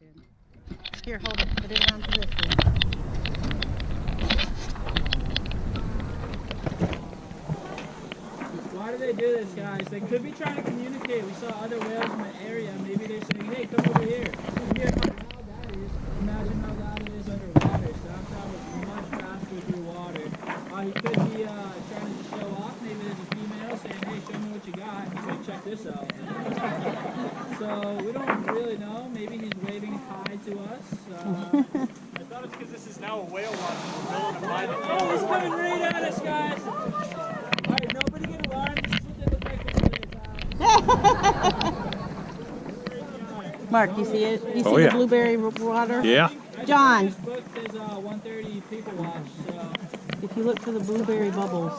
in. Here, hold it. Put it onto this one. Why do they do this, guys? They could be trying to communicate. We saw other whales in the area. Maybe they're saying, hey, come over here. Hear how loud that is. Imagine how loud it is underwater. So that travels much faster through water. He could be trying to show off. Maybe there's a female saying, hey, show me what you got. He's like, check this out. So we don't really know. Maybe he's waving hi to us. I thought it's because this is now a whale watch. Oh, he's coming right at us, guys. Alright, nobody get alarmed. This is what they look like when Mark, you see it? You see Oh, the yeah. blueberry water? Yeah. John. This book says 1:30 people watch. So. If you look for the blueberry bubbles,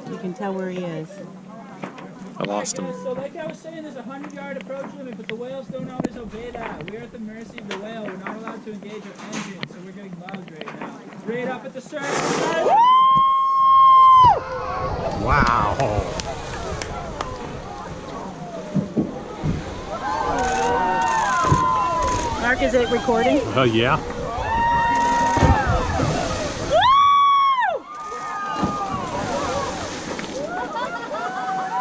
you can tell where he is. I lost him. So like I was saying, there's a 100-yard approach limit, but the whales don't always obey that. We're at the mercy of the whale. We're not allowed to engage our engine, so we're getting bugged right now. Right up at the stern. Wow. Mark, is it recording? Yeah.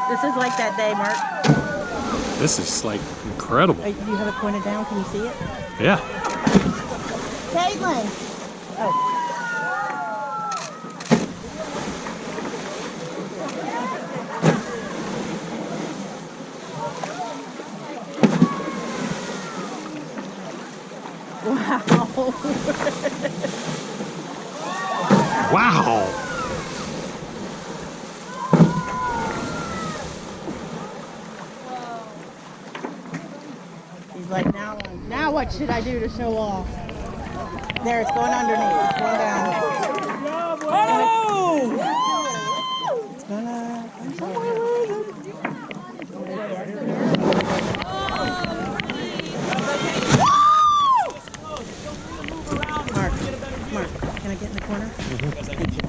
This is like that day, Mark. This is like incredible. Do you have it pointed down? Can you see it? Yeah. Caitlin! Oh. Wow. Wow. He's like, now what should I do to show off? There, it's going underneath. It's going down. Oh! It's gonna... Mark, can I get in the corner? Thank you.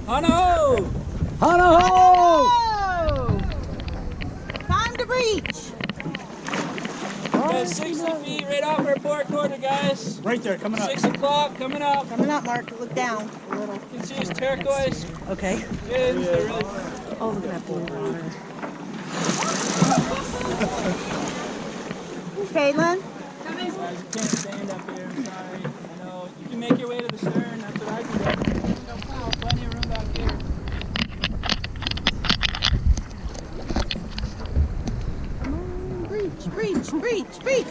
Hano! Hano! Time to breach! Guys, 60 feet right off our port quarter, guys. Right there, coming up. 6 o'clock, coming up. Coming up, Mark. Look down a little. You can see his turquoise Okay. fins. They're really Oh, look at that blue water. Caitlin? Guys, you can't stand up here, I'm sorry. I know. You can make your way to the stern, that's what I can do. Plenty of room back here. Come on, breach, breach, breach, breach!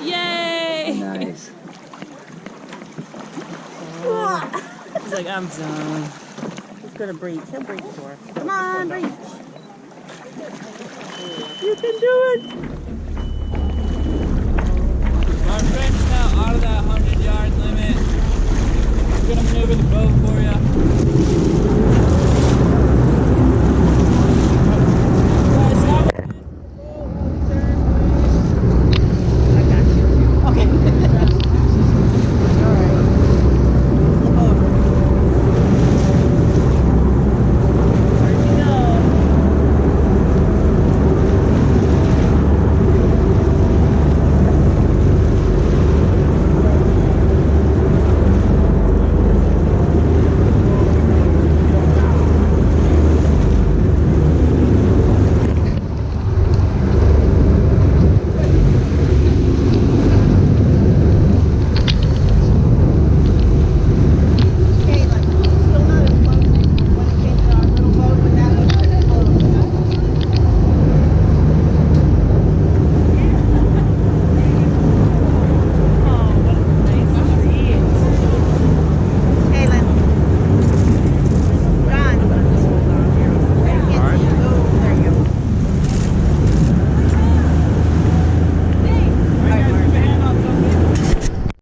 Yay! Nice. He's like, I'm done. He's gonna breach. He'll breach for us. Come on, breach. You can do it!